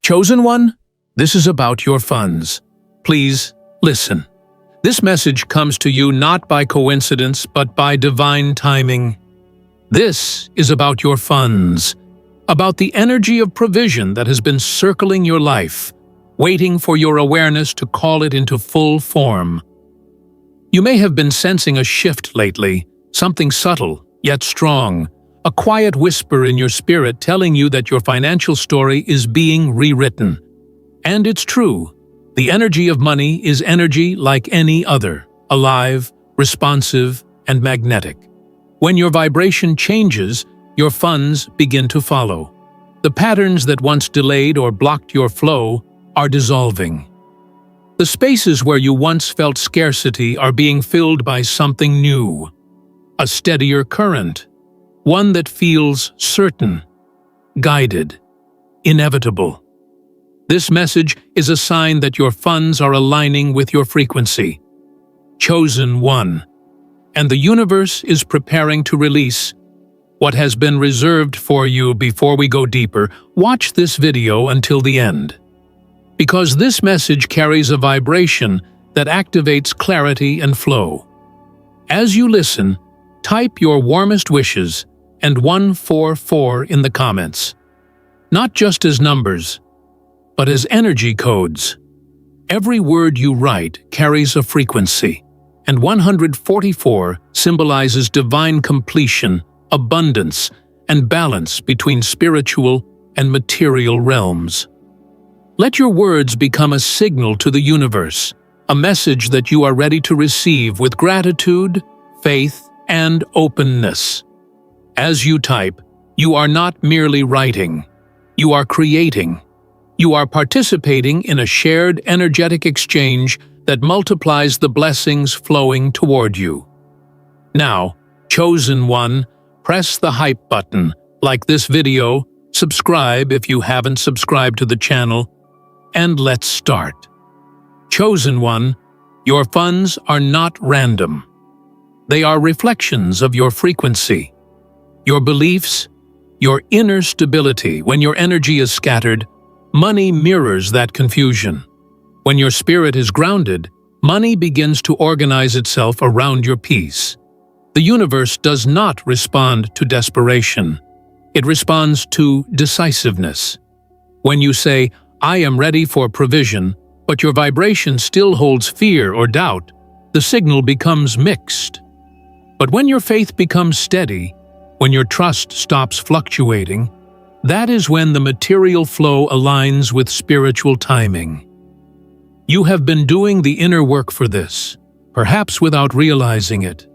Chosen one, this is about your funds. Please listen. This message comes to you not by coincidence, but by divine timing. This is about your funds, about the energy of provision that has been circling your life, waiting for your awareness to call it into full form. You may have been sensing a shift lately, something subtle, yet strong, a quiet whisper in your spirit telling you that your financial story is being rewritten. And it's true. The energy of money is energy like any other, alive, responsive, and magnetic. When your vibration changes, your funds begin to follow. The patterns that once delayed or blocked your flow are dissolving. The spaces where you once felt scarcity are being filled by something new, a steadier current, one that feels certain, guided, inevitable. This message is a sign that your funds are aligning with your frequency. Chosen one. And the universe is preparing to release what has been reserved for you. Before we go deeper, watch this video until the end. Because this message carries a vibration that activates clarity and flow. As you listen, type your warmest wishes and 144 in the comments. Not just as numbers, but as energy codes. Every word you write carries a frequency, and 144 symbolizes divine completion, abundance, and balance between spiritual and material realms. Let your words become a signal to the universe, a message that you are ready to receive with gratitude, faith, and openness. As you type, you are not merely writing, you are creating. You are participating in a shared energetic exchange that multiplies the blessings flowing toward you. Now, chosen one, press the hype button, like this video, subscribe if you haven't subscribed to the channel, and let's start. Chosen one, your funds are not random. They are reflections of your frequency, your beliefs, your inner stability. When your energy is scattered, money mirrors that confusion. When your spirit is grounded, money begins to organize itself around your peace. The universe does not respond to desperation. It responds to decisiveness. When you say, "I am ready for provision," but your vibration still holds fear or doubt, the signal becomes mixed. But when your faith becomes steady, when your trust stops fluctuating, that is when the material flow aligns with spiritual timing. You have been doing the inner work for this, perhaps without realizing it.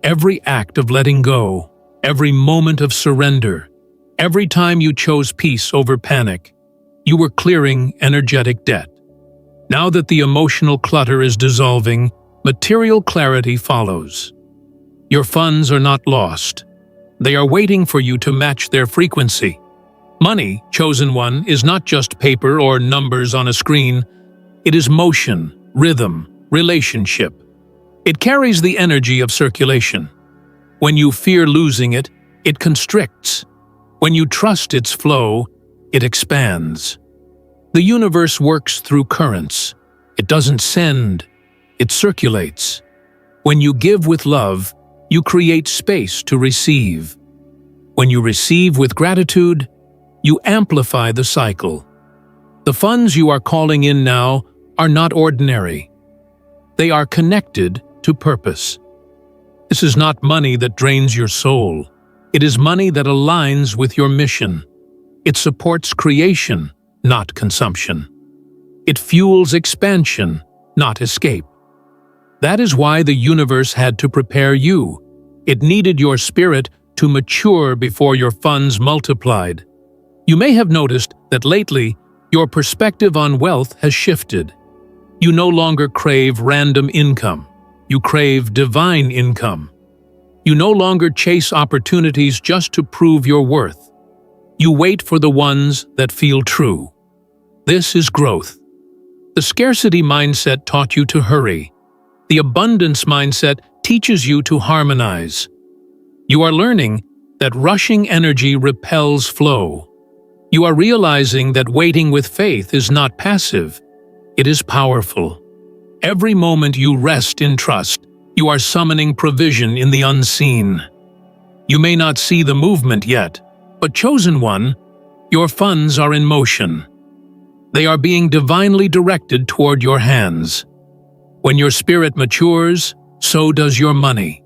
Every act of letting go, every moment of surrender, every time you chose peace over panic, you were clearing energetic debt. Now that the emotional clutter is dissolving, material clarity follows. Your funds are not lost. They are waiting for you to match their frequency. Money, chosen one, is not just paper or numbers on a screen. It is motion, rhythm, relationship. It carries the energy of circulation. When you fear losing it, it constricts. When you trust its flow, it expands. The universe works through currents. It doesn't send, it circulates. When you give with love, you create space to receive. When you receive with gratitude, you amplify the cycle. The funds you are calling in now are not ordinary. They are connected to purpose. This is not money that drains your soul. It is money that aligns with your mission. It supports creation, not consumption. It fuels expansion, not escape. That is why the universe had to prepare you. It needed your spirit to mature before your funds multiplied. You may have noticed that lately, your perspective on wealth has shifted. You no longer crave random income. You crave divine income. You no longer chase opportunities just to prove your worth. You wait for the ones that feel true. This is growth. The scarcity mindset taught you to hurry. The abundance mindset teaches you to harmonize. You are learning that rushing energy repels flow. You are realizing that waiting with faith is not passive, it is powerful. Every moment you rest in trust, you are summoning provision in the unseen. You may not see the movement yet, but chosen one, your funds are in motion. They are being divinely directed toward your hands. When your spirit matures, so does your money.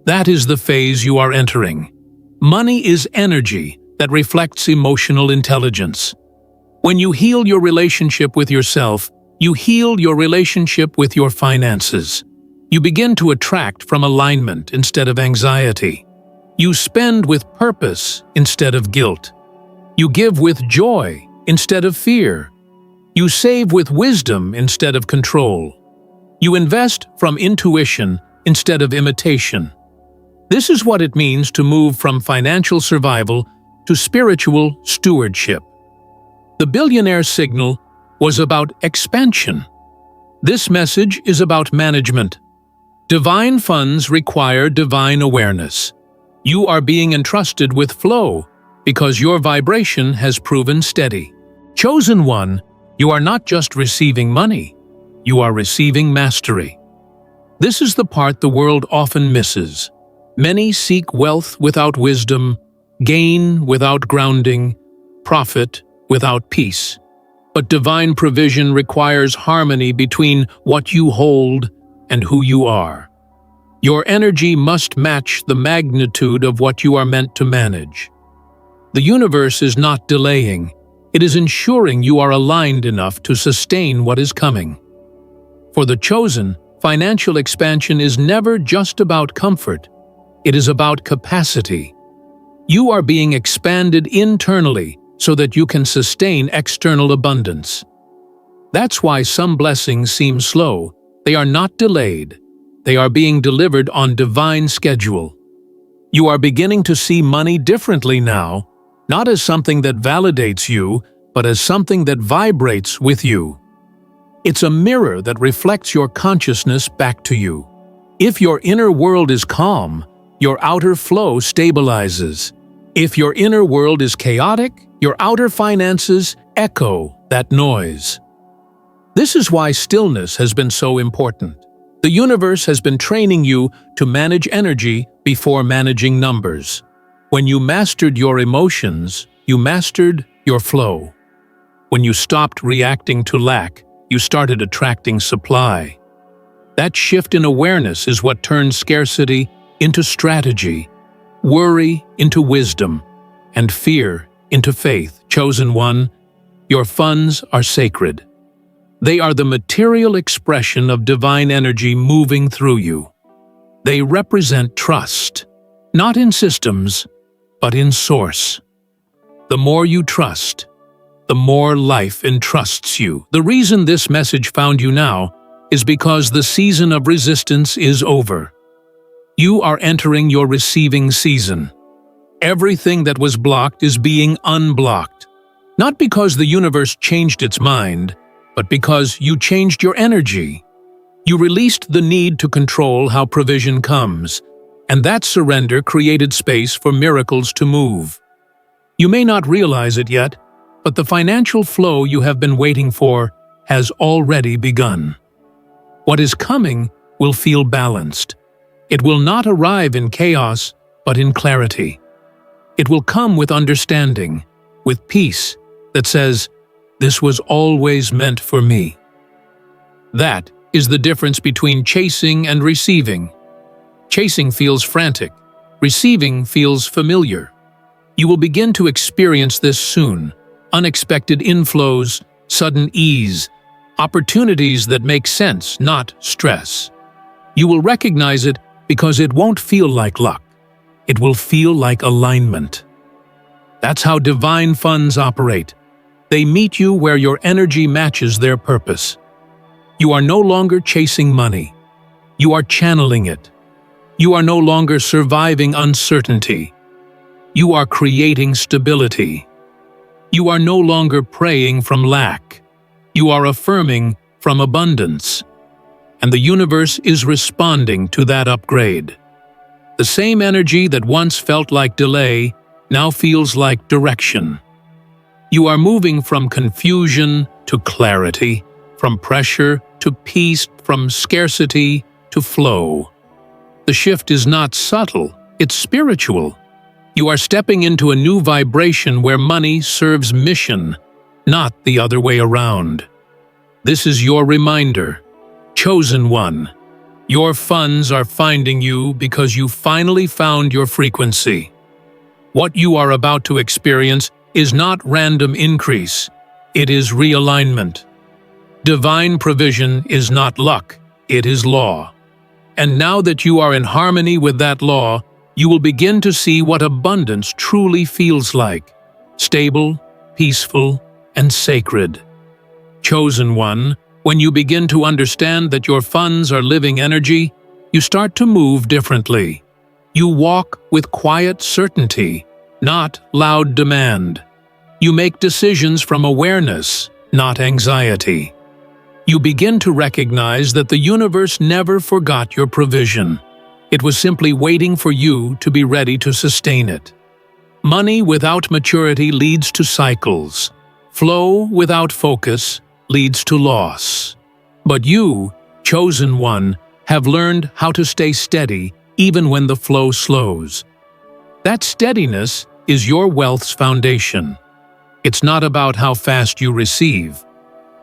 That is the phase you are entering. Money is energy that reflects emotional intelligence. When you heal your relationship with yourself, you heal your relationship with your finances. You begin to attract from alignment instead of anxiety. You spend with purpose instead of guilt. You give with joy instead of fear. You save with wisdom instead of control. You invest from intuition instead of imitation. This is what it means to move from financial survival to spiritual stewardship. The billionaire signal was about expansion. This message is about management. Divine funds require divine awareness. You are being entrusted with flow because your vibration has proven steady. Chosen one, you are not just receiving money, you are receiving mastery. This is the part the world often misses. Many seek wealth without wisdom, gain without grounding, profit without peace. But divine provision requires harmony between what you hold and who you are. Your energy must match the magnitude of what you are meant to manage. The universe is not delaying, it is ensuring you are aligned enough to sustain what is coming. For the chosen, financial expansion is never just about comfort, it is about capacity. You are being expanded internally so that you can sustain external abundance. That's why some blessings seem slow. They are not delayed. They are being delivered on divine schedule. You are beginning to see money differently now, not as something that validates you, but as something that vibrates with you. It's a mirror that reflects your consciousness back to you. If your inner world is calm, your outer flow stabilizes. If your inner world is chaotic, your outer finances echo that noise. This is why stillness has been so important. The universe has been training you to manage energy before managing numbers. When you mastered your emotions, you mastered your flow. When you stopped reacting to lack, you started attracting supply. That shift in awareness is what turns scarcity into strategy, worry into wisdom, and fear into faith. Chosen one, your funds are sacred. They are the material expression of divine energy moving through you. They represent trust, not in systems, but in source. The more you trust, the more life entrusts you. The reason this message found you now is because the season of resistance is over. You are entering your receiving season. Everything that was blocked is being unblocked. Not because the universe changed its mind, but because you changed your energy. You released the need to control how provision comes, and that surrender created space for miracles to move. You may not realize it yet, but the financial flow you have been waiting for has already begun. What is coming will feel balanced. It will not arrive in chaos, but in clarity. It will come with understanding, with peace that says, "This was always meant for me." That is the difference between chasing and receiving. Chasing feels frantic. Receiving feels familiar. You will begin to experience this soon. Unexpected inflows, sudden ease, opportunities that make sense, not stress. You will recognize it because it won't feel like luck. It will feel like alignment. That's how divine funds operate. They meet you where your energy matches their purpose. You are no longer chasing money. You are channeling it. You are no longer surviving uncertainty. You are creating stability. You are no longer praying from lack. You are affirming from abundance. And the universe is responding to that upgrade. The same energy that once felt like delay now feels like direction. You are moving from confusion to clarity, from pressure to peace, from scarcity to flow. The shift is not subtle, it's spiritual. You are stepping into a new vibration where money serves mission, not the other way around. This is your reminder, chosen one. Your funds are finding you because you finally found your frequency. What you are about to experience is not random increase, it is realignment. Divine provision is not luck, it is law. And now that you are in harmony with that law, you will begin to see what abundance truly feels like: stable, peaceful, and sacred. Chosen one, when you begin to understand that your funds are living energy, you start to move differently. You walk with quiet certainty, not loud demand. You make decisions from awareness, not anxiety. You begin to recognize that the universe never forgot your provision. It was simply waiting for you to be ready to sustain it. Money without maturity leads to cycles. Flow without focus leads to loss. But you, chosen one, have learned how to stay steady even when the flow slows. That steadiness is your wealth's foundation. It's not about how fast you receive.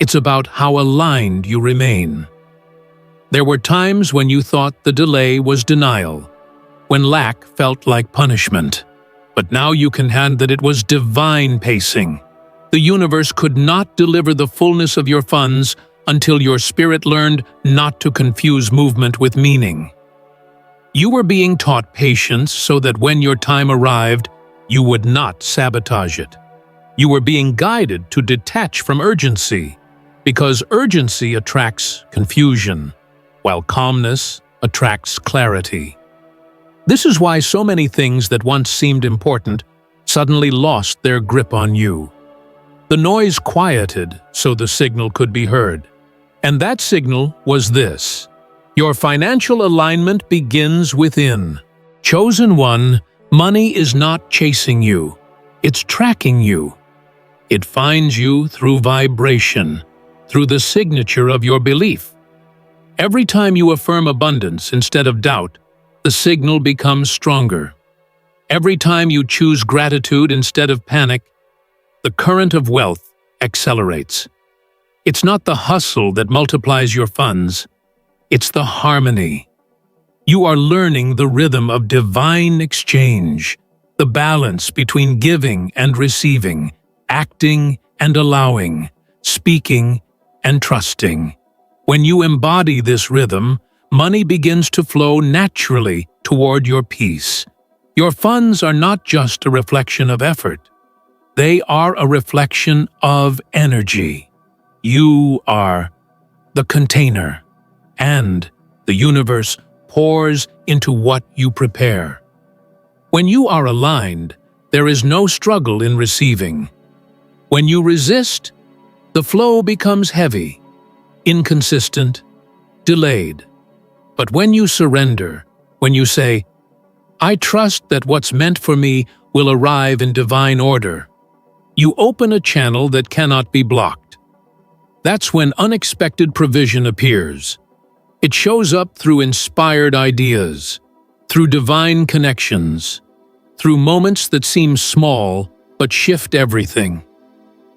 It's about how aligned you remain. There were times when you thought the delay was denial, when lack felt like punishment. But now you can hand that it was divine pacing. The universe could not deliver the fullness of your funds until your spirit learned not to confuse movement with meaning. You were being taught patience so that when your time arrived, you would not sabotage it. You were being guided to detach from urgency, because urgency attracts confusion, while calmness attracts clarity. This is why so many things that once seemed important suddenly lost their grip on you. The noise quieted so the signal could be heard. And that signal was this: your financial alignment begins within. Chosen one, money is not chasing you, it's tracking you. It finds you through vibration, through the signature of your belief. Every time you affirm abundance instead of doubt, the signal becomes stronger. Every time you choose gratitude instead of panic, the current of wealth accelerates. It's not the hustle that multiplies your funds, it's the harmony. You are learning the rhythm of divine exchange, the balance between giving and receiving, acting and allowing, speaking and trusting. When you embody this rhythm, money begins to flow naturally toward your peace. Your funds are not just a reflection of effort. They are a reflection of energy. You are the container, and the universe pours into what you prepare. When you are aligned, there is no struggle in receiving. When you resist, the flow becomes heavy, inconsistent, delayed. But when you surrender, when you say, "I trust that what's meant for me will arrive in divine order," you open a channel that cannot be blocked. That's when unexpected provision appears. It shows up through inspired ideas, through divine connections, through moments that seem small but shift everything.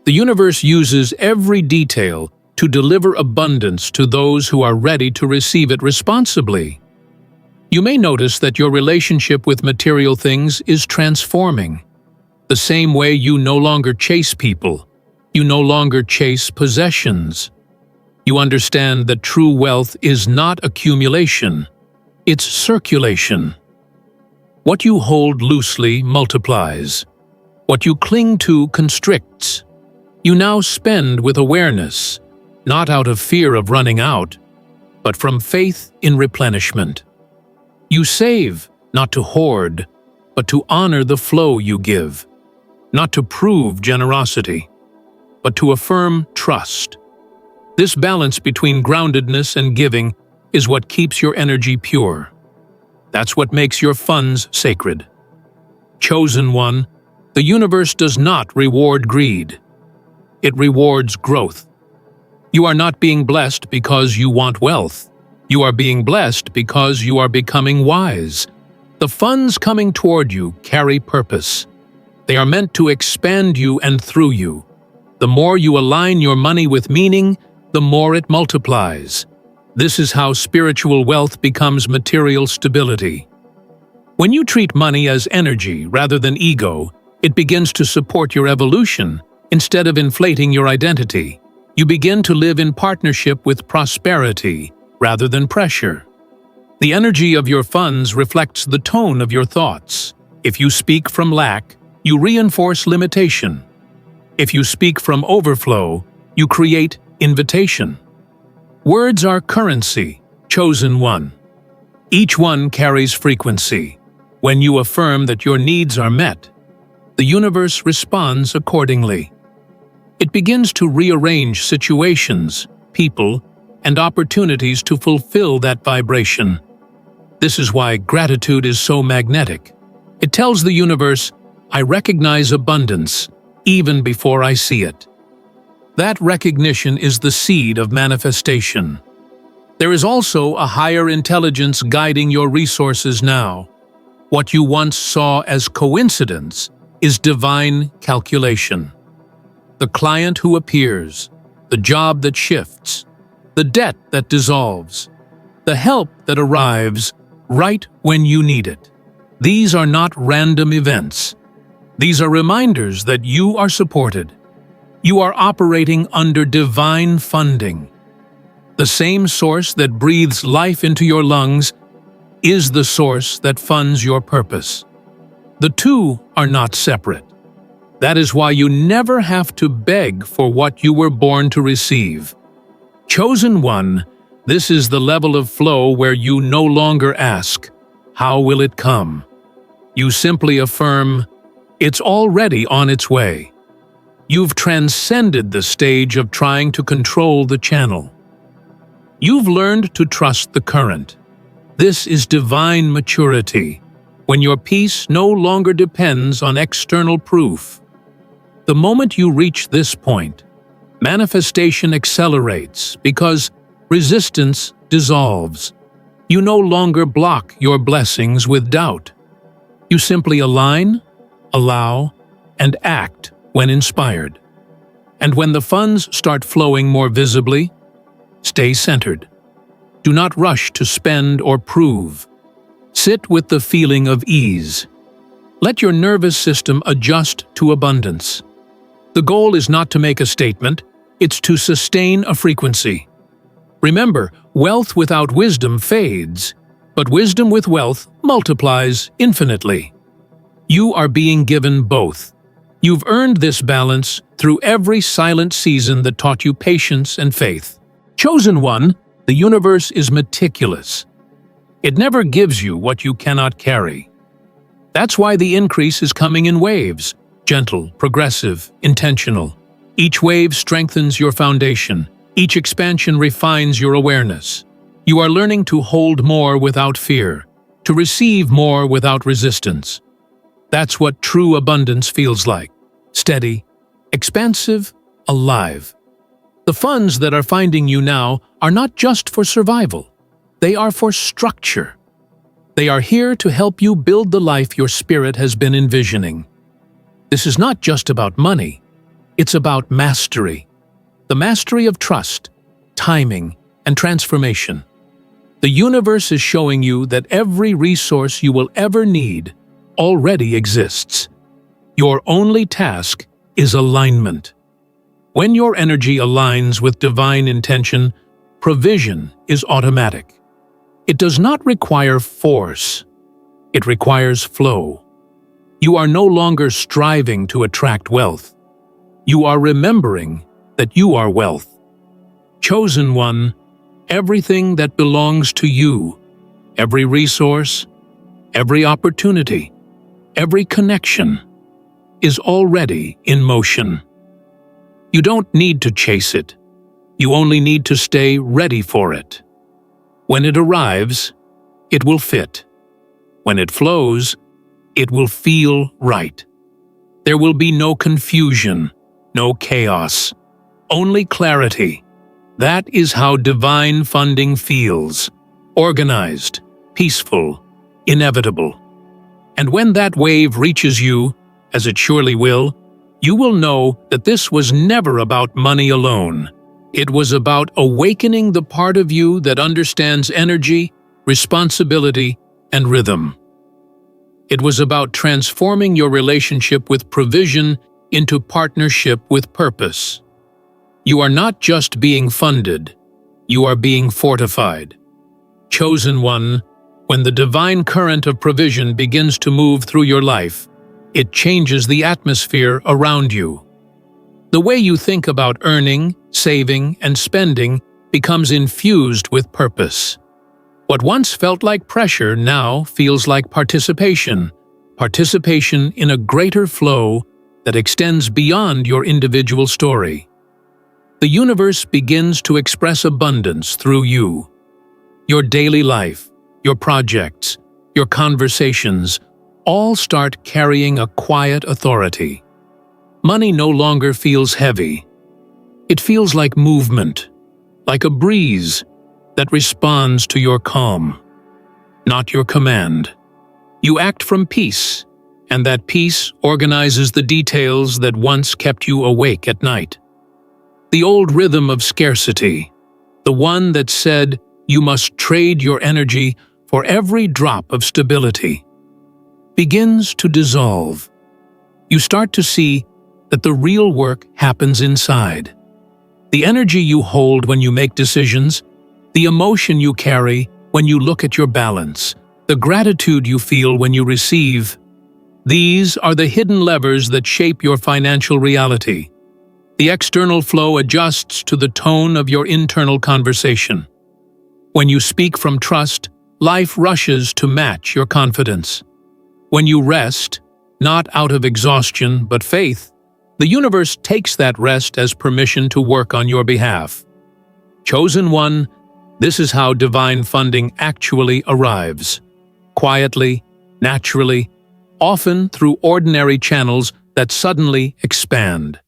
The universe uses every detail to deliver abundance to those who are ready to receive it responsibly. You may notice that your relationship with material things is transforming. The same way you no longer chase people, you no longer chase possessions. You understand that true wealth is not accumulation, it's circulation. What you hold loosely multiplies. What you cling to constricts. You now spend with awareness, not out of fear of running out, but from faith in replenishment. You save, not to hoard, but to honor the flow you give, not to prove generosity, but to affirm trust. This balance between groundedness and giving is what keeps your energy pure. That's what makes your funds sacred. Chosen one, The universe does not reward greed. It rewards growth. You are not being blessed because you want wealth. You are being blessed because you are becoming wise. The funds coming toward you carry purpose. They are meant to expand you and through you. The more you align your money with meaning, the more it multiplies. This is how spiritual wealth becomes material stability. When you treat money as energy rather than ego, it begins to support your evolution instead of inflating your identity. You begin to live in partnership with prosperity rather than pressure. The energy of your funds reflects the tone of your thoughts. If you speak from lack, you reinforce limitation. If you speak from overflow, you create invitation. Words are currency, chosen one. Each one carries frequency. When you affirm that your needs are met, the universe responds accordingly. It begins to rearrange situations, people, and opportunities to fulfill that vibration. This is why gratitude is so magnetic. It tells the universe, I recognize abundance, even before I see it. That recognition is the seed of manifestation. There is also a higher intelligence guiding your resources now. What you once saw as coincidence is divine calculation. The client who appears, the job that shifts, the debt that dissolves, the help that arrives right when you need it. These are not random events. These are reminders that you are supported. You are operating under divine funding. The same source that breathes life into your lungs is the source that funds your purpose. The two are not separate. That is why you never have to beg for what you were born to receive. Chosen one, this is the level of flow where you no longer ask, how will it come? You simply affirm, it's already on its way. You've transcended the stage of trying to control the channel. You've learned to trust the current. This is divine maturity, when your peace no longer depends on external proof. The moment you reach this point, manifestation accelerates because resistance dissolves. You no longer block your blessings with doubt. You simply align, allow, and act when inspired. And when the funds start flowing more visibly, stay centered. Do not rush to spend or prove. Sit with the feeling of ease. Let your nervous system adjust to abundance. The goal is not to make a statement, it's to sustain a frequency. Remember, wealth without wisdom fades, but wisdom with wealth multiplies infinitely. You are being given both. You've earned this balance through every silent season that taught you patience and faith. Chosen one, the universe is meticulous. It never gives you what you cannot carry. That's why the increase is coming in waves, gentle, progressive, intentional. Each wave strengthens your foundation. Each expansion refines your awareness. You are learning to hold more without fear, to receive more without resistance. That's what true abundance feels like. Steady, expansive, alive. The funds that are finding you now are not just for survival. They are for structure. They are here to help you build the life your spirit has been envisioning. This is not just about money. It's about mastery. The mastery of trust, timing, and transformation. The universe is showing you that every resource you will ever need already exists. Your only task is alignment. When your energy aligns with divine intention, provision is automatic. It does not require force. It requires flow. You are no longer striving to attract wealth. You are remembering that you are wealth. Chosen one, everything that belongs to you, every resource, every opportunity, every connection, is already in motion. You don't need to chase it. You only need to stay ready for it. When it arrives, it will fit. When it flows, it will feel right. There will be no confusion, no chaos, only clarity. That is how divine funding feels: organized, peaceful, inevitable. And when that wave reaches you, as it surely will, you will know that this was never about money alone. It was about awakening the part of you that understands energy, responsibility, and rhythm. It was about transforming your relationship with provision into partnership with purpose. You are not just being funded, you are being fortified. Chosen one, when the divine current of provision begins to move through your life, it changes the atmosphere around you. The way you think about earning, saving, and spending becomes infused with purpose. What once felt like pressure now feels like participation in a greater flow that extends beyond your individual story. The universe begins to express abundance through you. Your daily life, your projects, your conversations, all start carrying a quiet authority. Money no longer feels heavy. It feels like movement, like a breeze that responds to your calm, not your command. You act from peace, and that peace organizes the details that once kept you awake at night. The old rhythm of scarcity, the one that said you must trade your energy for every drop of stability, begins to dissolve. You start to see that the real work happens inside. The energy you hold when you make decisions, the emotion you carry when you look at your balance, the gratitude you feel when you receive. These are the hidden levers that shape your financial reality. The external flow adjusts to the tone of your internal conversation. When you speak from trust, life rushes to match your confidence. When you rest, not out of exhaustion but faith, the universe takes that rest as permission to work on your behalf. Chosen one, this is how divine funding actually arrives. Quietly, naturally, often through ordinary channels that suddenly expand.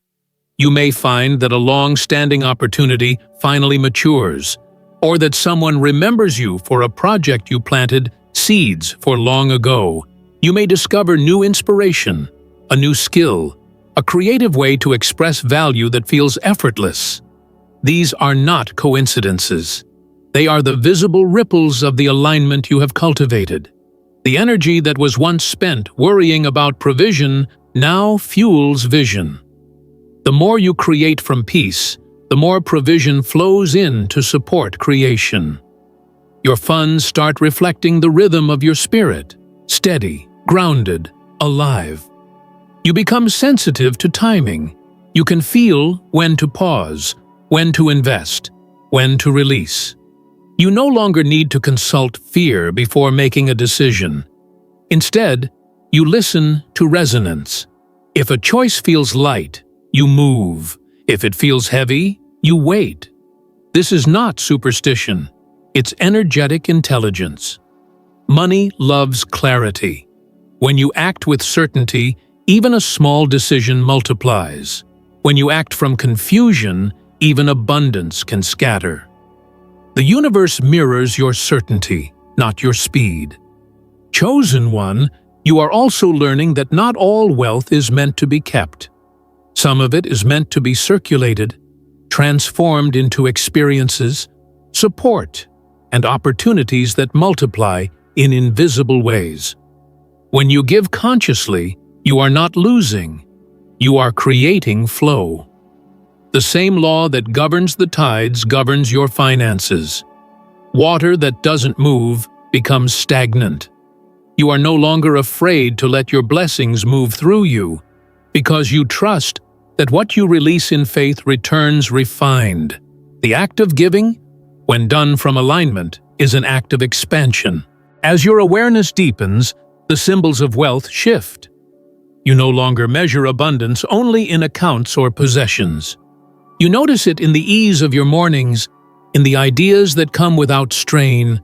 You may find that a long-standing opportunity finally matures, or that someone remembers you for a project you planted seeds for long ago. You may discover new inspiration, a new skill, a creative way to express value that feels effortless. These are not coincidences. They are the visible ripples of the alignment you have cultivated. The energy that was once spent worrying about provision now fuels vision. The more you create from peace, the more provision flows in to support creation. Your funds start reflecting the rhythm of your spirit, steady, grounded, alive. You become sensitive to timing. You can feel when to pause, when to invest, when to release. You no longer need to consult fear before making a decision. Instead, you listen to resonance. If a choice feels light, you move. If it feels heavy, you wait. This is not superstition. It's energetic intelligence. Money loves clarity. When you act with certainty, even a small decision multiplies. When you act from confusion, even abundance can scatter. The universe mirrors your certainty, not your speed. Chosen one, you are also learning that not all wealth is meant to be kept. Some of it is meant to be circulated, transformed into experiences, support, and opportunities that multiply in invisible ways. When you give consciously, you are not losing, you are creating flow. The same law that governs the tides governs your finances. Water that doesn't move becomes stagnant. You are no longer afraid to let your blessings move through you, because you trust that what you release in faith returns refined. The act of giving, when done from alignment, is an act of expansion. As your awareness deepens, the symbols of wealth shift. You no longer measure abundance only in accounts or possessions. You notice it in the ease of your mornings, in the ideas that come without strain,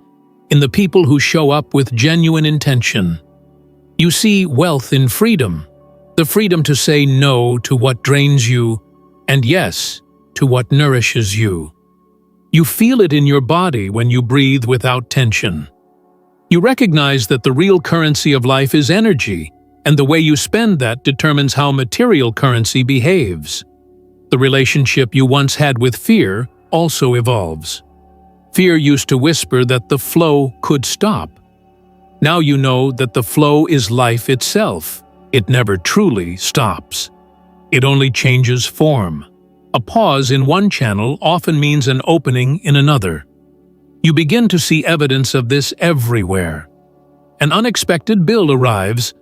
in the people who show up with genuine intention. You see wealth in freedom, The freedom to say no to what drains you and yes to what nourishes you. You feel it in your body when you breathe without tension. You recognize that the real currency of life is energy, and the way you spend that determines how material currency behaves. The relationship you once had with fear also evolves. Fear used to whisper that the flow could stop. Now you know that the flow is life itself. It never truly stops. It only changes form. A pause in one channel often means an opening in another. You begin to see evidence of this everywhere. An unexpected bill arrives,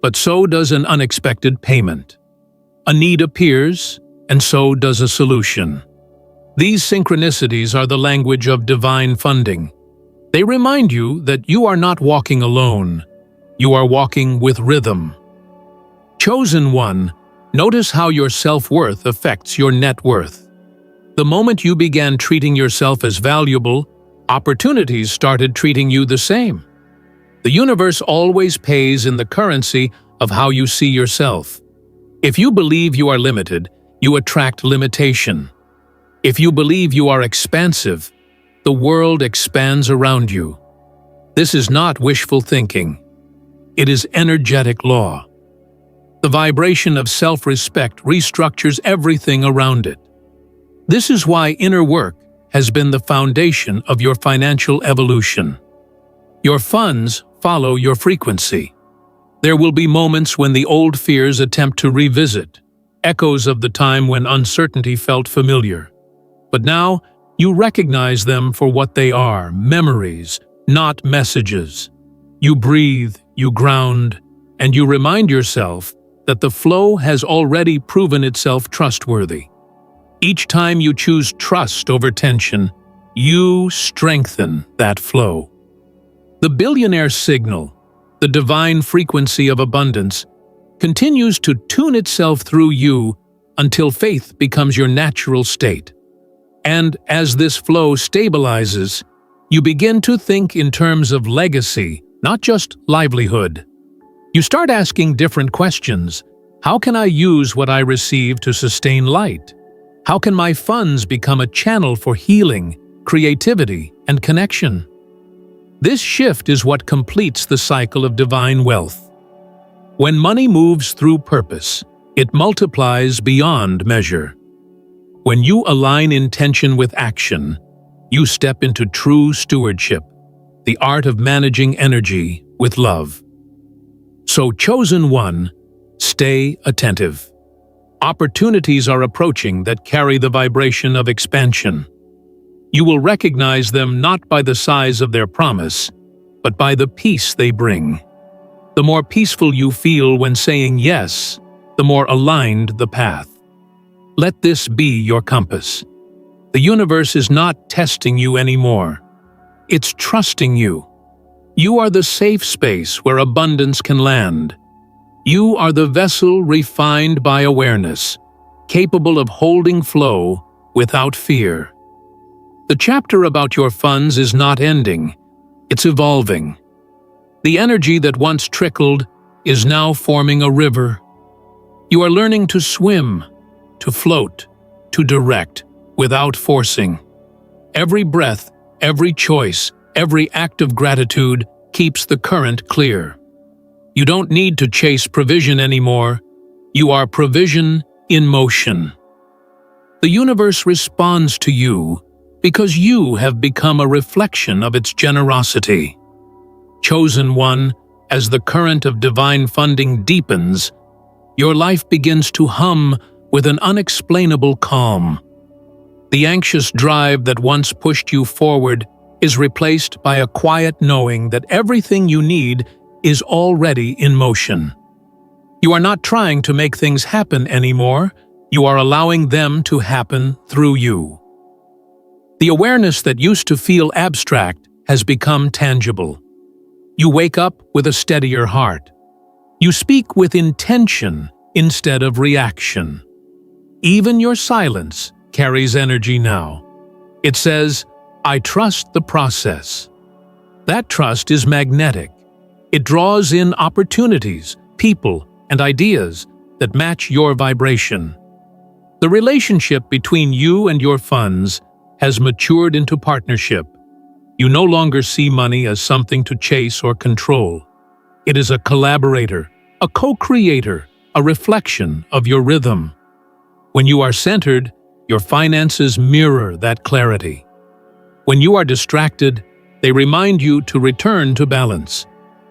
but so does an unexpected payment. A need appears, and so does a solution. These synchronicities are the language of divine funding. They remind you that you are not walking alone. You are walking with rhythm. Chosen one, notice how your self-worth affects your net worth. The moment you began treating yourself as valuable, opportunities started treating you the same. The universe always pays in the currency of how you see yourself. If you believe you are limited, you attract limitation. If you believe you are expansive, the world expands around you. This is not wishful thinking. It is energetic law. The vibration of self-respect restructures everything around it. This is why inner work has been the foundation of your financial evolution. Your funds follow your frequency. There will be moments when the old fears attempt to revisit, echoes of the time when uncertainty felt familiar. But now, you recognize them for what they are, memories, not messages. You breathe, you ground, and you remind yourself that the flow has already proven itself trustworthy. Each time you choose trust over tension, you strengthen that flow. The billionaire signal, the divine frequency of abundance, continues to tune itself through you until faith becomes your natural state. And as this flow stabilizes, you begin to think in terms of legacy, not just livelihood. You start asking different questions. How can I use what I receive to sustain light? How can my funds become a channel for healing, creativity, and connection? This shift is what completes the cycle of divine wealth. When money moves through purpose, it multiplies beyond measure. When you align intention with action, you step into true stewardship, the art of managing energy with love. So, chosen one, stay attentive. Opportunities are approaching that carry the vibration of expansion. You will recognize them not by the size of their promise, but by the peace they bring. The more peaceful you feel when saying yes, the more aligned the path. Let this be your compass. The universe is not testing you anymore. It's trusting you. You are the safe space where abundance can land. You are the vessel refined by awareness, capable of holding flow without fear. The chapter about your funds is not ending, it's evolving. The energy that once trickled is now forming a river. You are learning to swim, to float, to direct, without forcing. Every breath, every choice, every act of gratitude keeps the current clear. You don't need to chase provision anymore. You are provision in motion. The universe responds to you because you have become a reflection of its generosity. Chosen one, as the current of divine funding deepens, your life begins to hum with an unexplainable calm. The anxious drive that once pushed you forward is replaced by a quiet knowing that everything you need is already in motion. You are not trying to make things happen anymore, you are allowing them to happen through you. The awareness that used to feel abstract has become tangible. You wake up with a steadier heart. You speak with intention instead of reaction. Even your silence carries energy now. It says, I trust the process. That trust is magnetic. It draws in opportunities, people, and ideas that match your vibration. The relationship between you and your funds has matured into partnership. You no longer see money as something to chase or control. It is a collaborator, a co-creator, a reflection of your rhythm. When you are centered, your finances mirror that clarity. When you are distracted, they remind you to return to balance.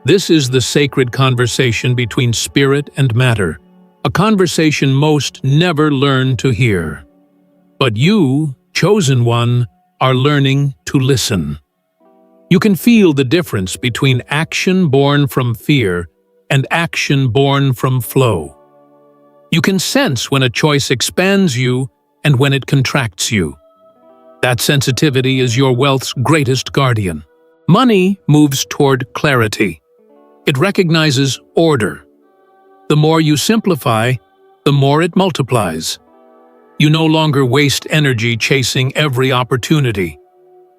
This is the sacred conversation between spirit and matter, a conversation most never learn to hear. But you, chosen one, are learning to listen. You can feel the difference between action born from fear and action born from flow. You can sense when a choice expands you and when it contracts you. That sensitivity is your wealth's greatest guardian. Money moves toward clarity. It recognizes order. The more you simplify, the more it multiplies. You no longer waste energy chasing every opportunity.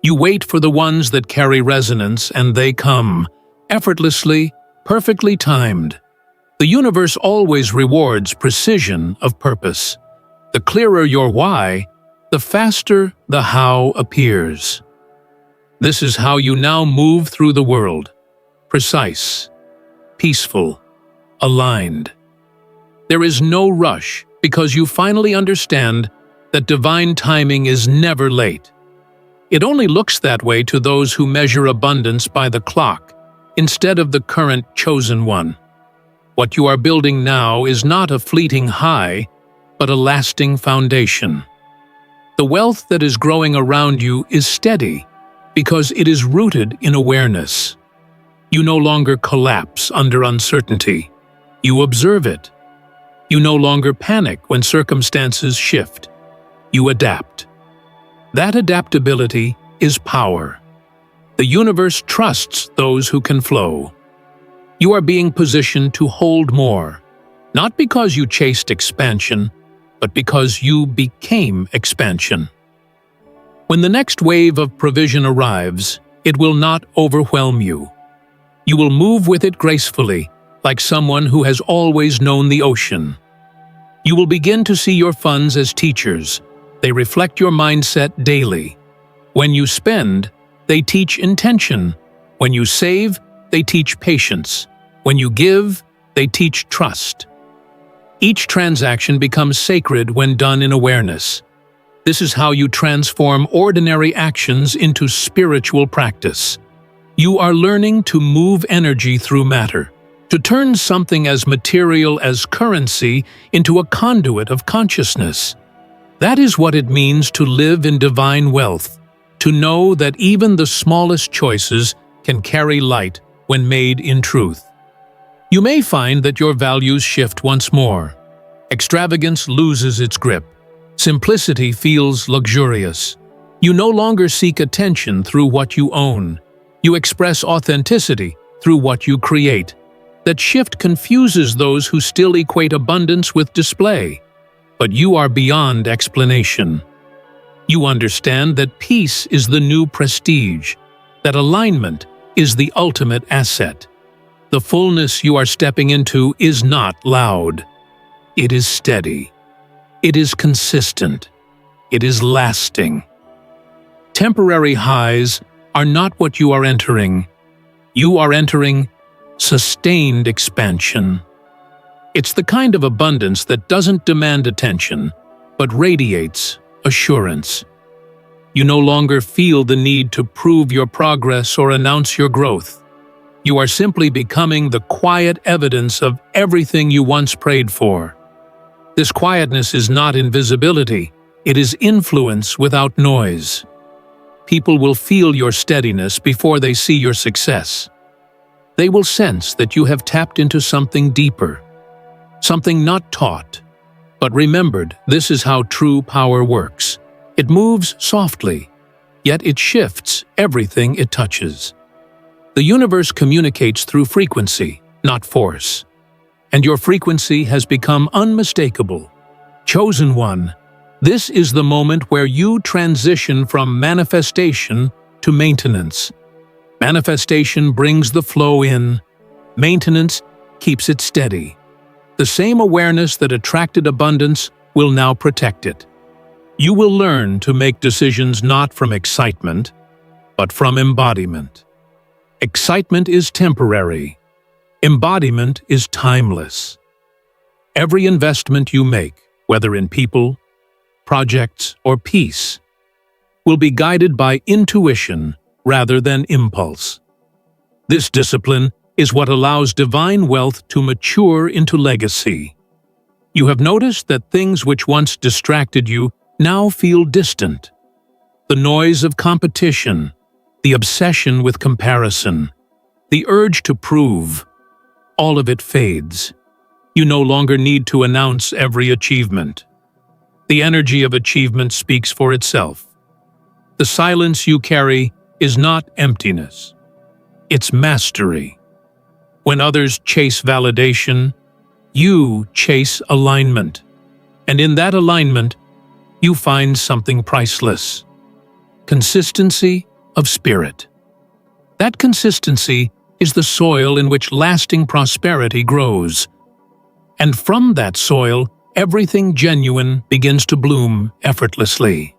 You wait for the ones that carry resonance, and they come, effortlessly, perfectly timed. The universe always rewards precision of purpose. The clearer your why, the faster the how appears. This is how you now move through the world. Precise, peaceful, aligned. There is no rush because you finally understand that divine timing is never late. It only looks that way to those who measure abundance by the clock instead of the current chosen one. What you are building now is not a fleeting high, but a lasting foundation. The wealth that is growing around you is steady because it is rooted in awareness. You no longer collapse under uncertainty. You observe it. You no longer panic when circumstances shift. You adapt. That adaptability is power. The universe trusts those who can flow. You are being positioned to hold more, not because you chased expansion, but because you became expansion. When the next wave of provision arrives, it will not overwhelm you. You will move with it gracefully, like someone who has always known the ocean. You will begin to see your funds as teachers. They reflect your mindset daily. When you spend, they teach intention. When you save, they teach patience. When you give, they teach trust. Each transaction becomes sacred when done in awareness. This is how you transform ordinary actions into spiritual practice. You are learning to move energy through matter, to turn something as material as currency into a conduit of consciousness. That is what it means to live in divine wealth, to know that even the smallest choices can carry light when made in truth. You may find that your values shift once more. Extravagance loses its grip. Simplicity feels luxurious. You no longer seek attention through what you own. You express authenticity through what you create. That shift confuses those who still equate abundance with display. But you are beyond explanation. You understand that peace is the new prestige, that alignment is the ultimate asset. The fullness you are stepping into is not loud. It is steady. It is consistent. It is lasting. Temporary highs are not what you are entering. You are entering sustained expansion. It's the kind of abundance that doesn't demand attention, but radiates assurance. You no longer feel the need to prove your progress or announce your growth. You are simply becoming the quiet evidence of everything you once prayed for. This quietness is not invisibility, it is influence without noise. People will feel your steadiness before they see your success. They will sense that you have tapped into something deeper, something not taught, but remembered. This is how true power works. It moves softly, yet it shifts everything it touches. The universe communicates through frequency, not force. And your frequency has become unmistakable. Chosen one, this is the moment where you transition from manifestation to maintenance. Manifestation brings the flow in. Maintenance keeps it steady. The same awareness that attracted abundance will now protect it. You will learn to make decisions not from excitement, but from embodiment. Excitement is temporary. Embodiment is timeless. Every investment you make, whether in people, projects, or peace, will be guided by intuition rather than impulse. This discipline is what allows divine wealth to mature into legacy. You have noticed that things which once distracted you now feel distant. The noise of competition, the obsession with comparison, the urge to prove, all of it fades. You no longer need to announce every achievement. The energy of achievement speaks for itself. The silence you carry is not emptiness. It's mastery. When others chase validation, you chase alignment. And in that alignment, you find something priceless. Consistency of spirit. That consistency is the soil in which lasting prosperity grows. And from that soil, everything genuine begins to bloom effortlessly.